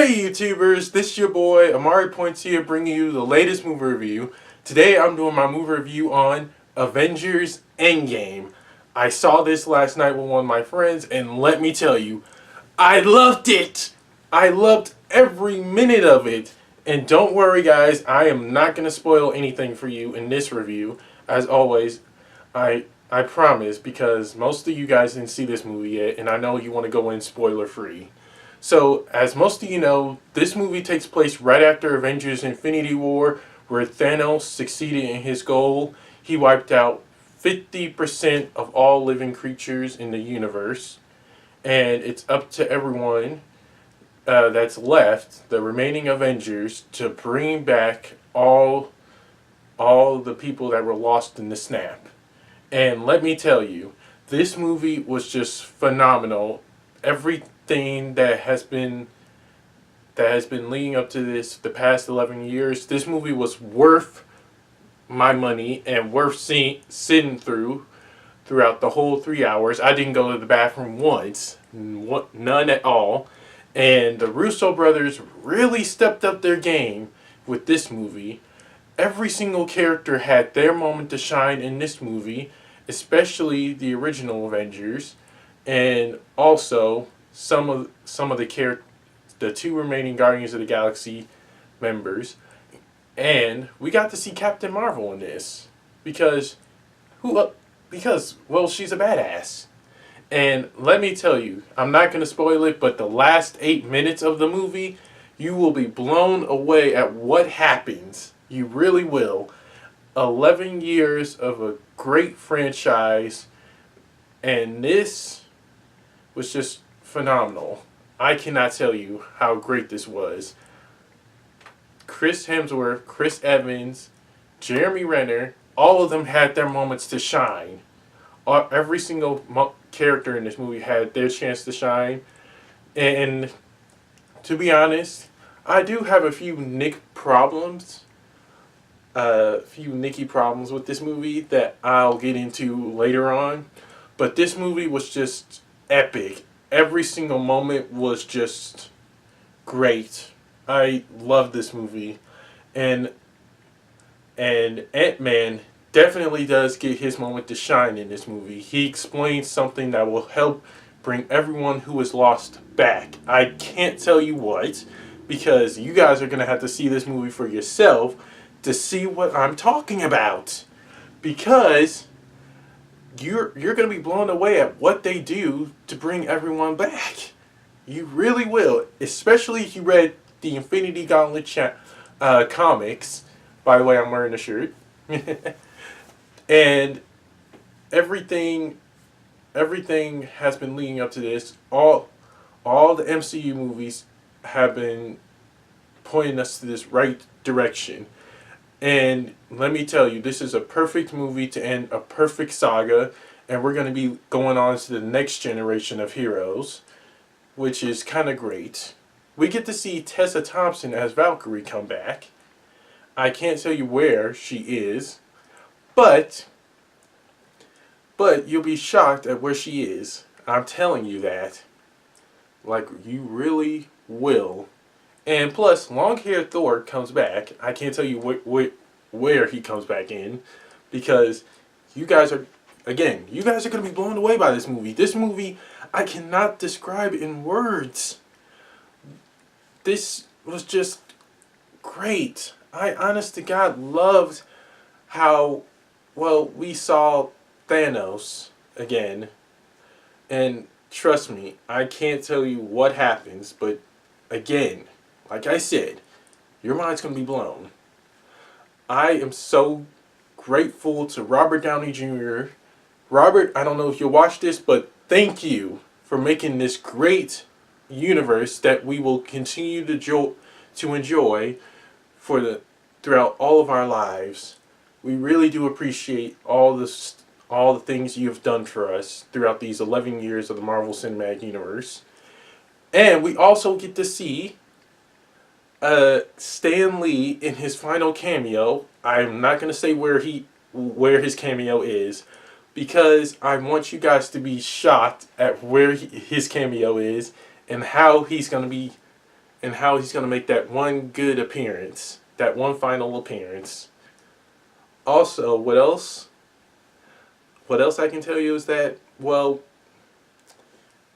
Hey YouTubers, this is your boy Amari Points here bringing you the latest movie review. Today I'm doing my movie review on Avengers Endgame. I saw this last night with one of my friends and let me tell you, I loved it! I loved every minute of it. And don't worry guys, I am not going to spoil anything for you in this review. As always, I promise, because most of you guys didn't see this movie yet and I know you want to go in spoiler free. So, as most of you know, this movie takes place right after Avengers Infinity War, where Thanos succeeded in his goal. He wiped out 50% of all living creatures in the universe. And it's up to everyone that's left, the remaining Avengers, to bring back all the people that were lost in the snap. And let me tell you, this movie was just phenomenal. Everything that has been leading up to this the past 11 years, this movie was worth my money and worth sitting throughout the whole 3 hours. I didn't go to the bathroom once, none at all. And the Russo brothers really stepped up their game with this movie. Every single character had their moment to shine in this movie, especially the original Avengers, and also some of the two remaining Guardians of the Galaxy members. And we got to see Captain Marvel in this because well, she's a badass. And let me tell you, I'm not going to spoil it, but the last 8 minutes of the movie, you will be blown away at what happens. You really will. 11 years of a great franchise, and this was just phenomenal. I cannot tell you how great this was. Chris Hemsworth, Chris Evans, Jeremy Renner, all of them had their moments to shine. Every single character in this movie had their chance to shine. And to be honest, I do have a few nicky problems with this movie that I'll get into later on. But this movie was just epic. Every single moment was just great. I love this movie. And Ant-Man definitely does get his moment to shine in this movie. He explains something that will help bring everyone who is lost back. I can't tell you what, because you guys are going to have to see this movie for yourself to see what I'm talking about. Because you're going to be blown away at what they do to bring everyone back. You really will, especially if you read the Infinity Gauntlet comics. By the way, I'm wearing a shirt. And everything has been leading up to this. All the MCU movies have been pointing us to this right direction. And let me tell you, this is a perfect movie to end a perfect saga. And we're going to be going on to the next generation of heroes, which is kind of great. We get to see Tessa Thompson as Valkyrie come back. I can't tell you where she is, but you'll be shocked at where she is. I'm telling you that. Like, you really will. And plus, long-haired Thor comes back. I can't tell you where he comes back in, because you guys are going to be blown away by this movie. This movie, I cannot describe in words. This was just great. I, honest to God, loved how, well, we saw Thanos again. And trust me, I can't tell you what happens, but again, like I said, your mind's going to be blown. I am so grateful to Robert Downey Jr. Robert, I don't know if you'll watch this, but thank you for making this great universe that we will continue to enjoy throughout all of our lives. We really do appreciate all the things you've done for us throughout these 11 years of the Marvel Cinematic Universe. And we also get to see Stan Lee in his final cameo. I'm not going to say where his cameo is, because I want you guys to be shocked at where his cameo is and how he's going to be and how he's going to make that one good appearance, that one final appearance. Also, what else? What else I can tell you is that, well,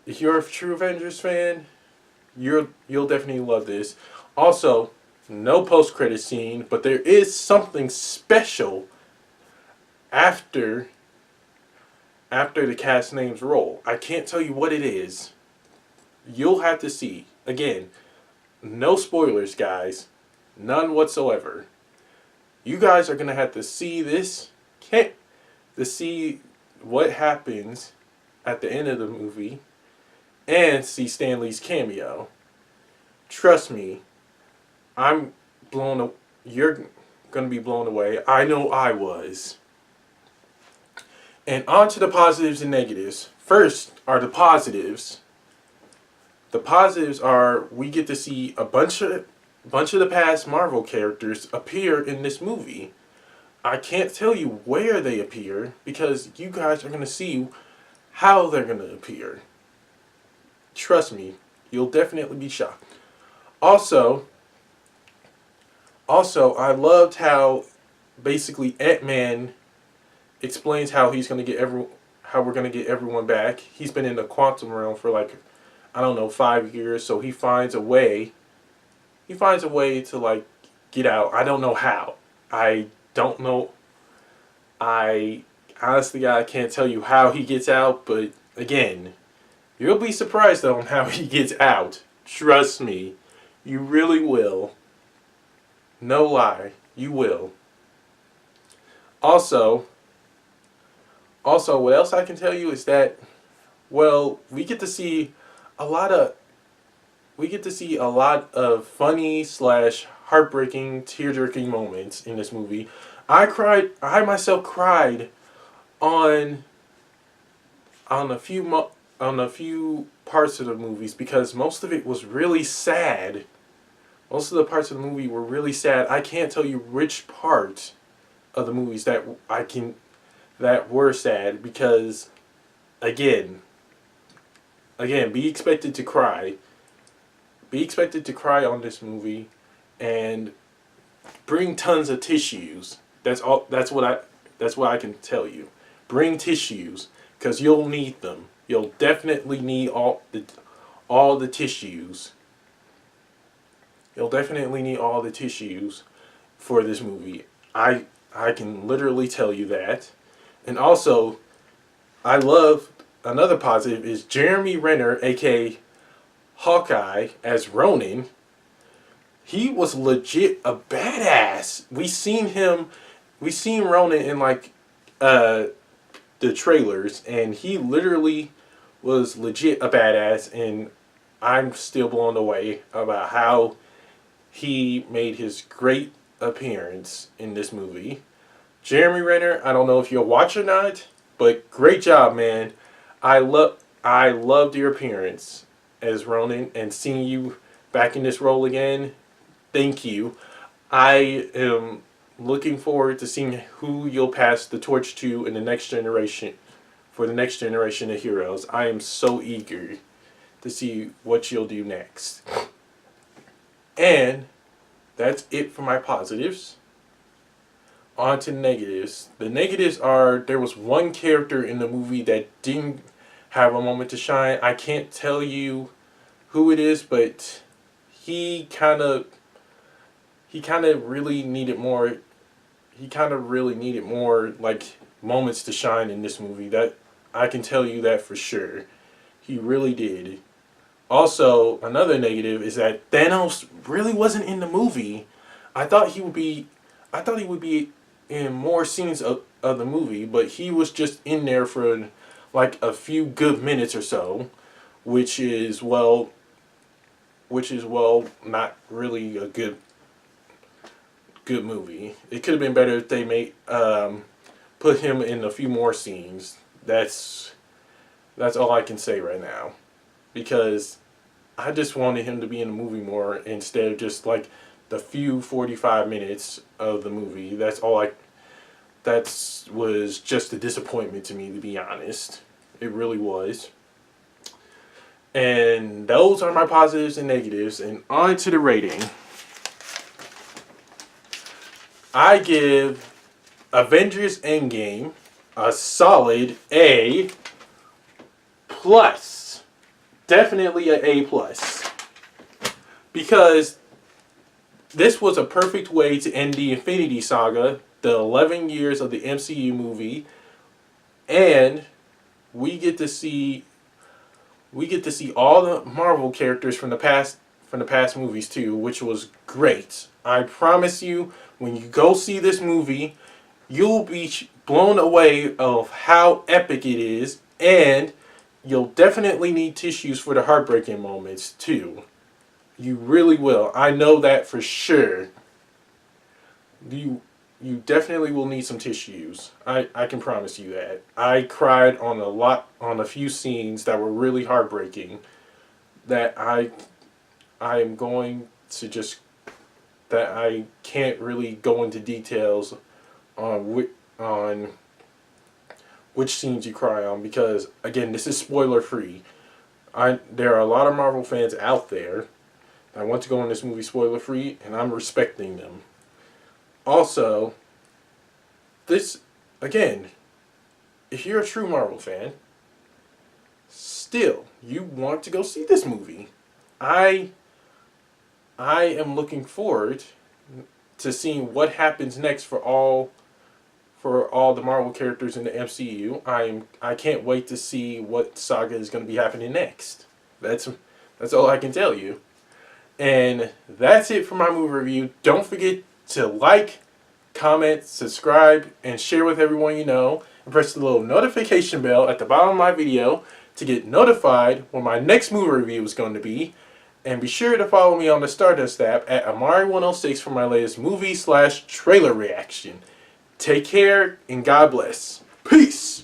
if you're a true Avengers fan, you'll definitely love this. Also, no post credit scene, but there is something special after the cast names roll. I can't tell you what it is. You'll have to see. Again, no spoilers, guys. None whatsoever. You guys are gonna have to see this. Can't to see what happens at the end of the movie and see Stan Lee's cameo. Trust me, I'm blown. You're gonna be blown away. I know I was. And on to the positives and negatives. First are the positives. The positives are we get to see a bunch of the past Marvel characters appear in this movie. I can't tell you where they appear because you guys are going to see how they're going to appear. Trust me, you'll definitely be shocked. Also, I loved how basically Ant-Man explains how he's going to get how we're going to get everyone back. He's been in the quantum realm for like I don't know 5 years, so he finds a way. He finds a way to like get out. I don't know how. I don't know. I honestly I can't tell you how he gets out, but again, you'll be surprised though on how he gets out. Trust me, you really will. No lie, you will. Also, what else I can tell you is that, well, we get to see a lot of funny slash heartbreaking, tear-jerking moments in this movie. I myself cried on on a few parts of the movies because most of it was really sad. Most of the parts of the movie were really sad. I can't tell you which part of the movies that were sad because again, be expected to cry. Be expected to cry on this movie and bring tons of tissues. That's what I can tell you. Bring tissues cuz you'll need them. You'll definitely need all the tissues. You'll definitely need all the tissues for this movie. I can literally tell you that. And also, I love another positive is Jeremy Renner, aka Hawkeye, as Ronin. He was legit a badass. We seen Ronin in like the trailers, and he literally was legit a badass. And I'm still blown away about how he made his great appearance in this movie. Jeremy Renner, I don't know if you'll watch or not, but great job, man. I loved your appearance as Ronin and seeing you back in this role again. Thank you. I am looking forward to seeing who you'll pass the torch to in the next generation for the next generation of heroes. I am so eager to see what you'll do next. And that's it for my positives. On to negatives. The negatives are there was one character in the movie that didn't have a moment to shine. I can't tell you who it is, but he kind of really needed more. He kind of really needed more like moments to shine in this movie. That I can tell you that for sure. He really did. Also, another negative is that Thanos really wasn't in the movie. I thought he would be. I thought he would be in more scenes of the movie, but he was just in there for like a few good minutes or so, which is not really a good movie. It could have been better if they made put him in a few more scenes. That's all I can say right now, because I just wanted him to be in the movie more instead of just like the few 45 minutes of the movie. That was just a disappointment to me, to be honest. It really was. And those are my positives and negatives. And on to the rating. I give Avengers Endgame a solid A plus. Definitely an A plus. Because this was a perfect way to end the Infinity Saga, the 11 years of the MCU movie, and we get to see all the Marvel characters from the past movies too, which was great. I promise you, when you go see this movie, you'll be blown away of how epic it is, and you'll definitely need tissues for the heartbreaking moments too. You really will. I know that for sure. You definitely will need some tissues. I can promise you that. I cried on a few scenes that were really heartbreaking that I am going to just that I can't really go into details on which scenes you cry on, because again, this is spoiler free. There are a lot of Marvel fans out there that want to go on this movie spoiler free, and I'm respecting them. Also, this again, if you're a true Marvel fan, still you want to go see this movie. I am looking forward to seeing what happens next for all the Marvel characters in the MCU. I can't wait to see what saga is going to be happening next. That's all I can tell you. And that's it for my movie review. Don't forget to like, comment, subscribe, and share with everyone you know. And press the little notification bell at the bottom of my video to get notified when my next movie review is going to be. And be sure to follow me on the Stardust app at Amari106 for my latest movie/trailer reaction. Take care and God bless. Peace!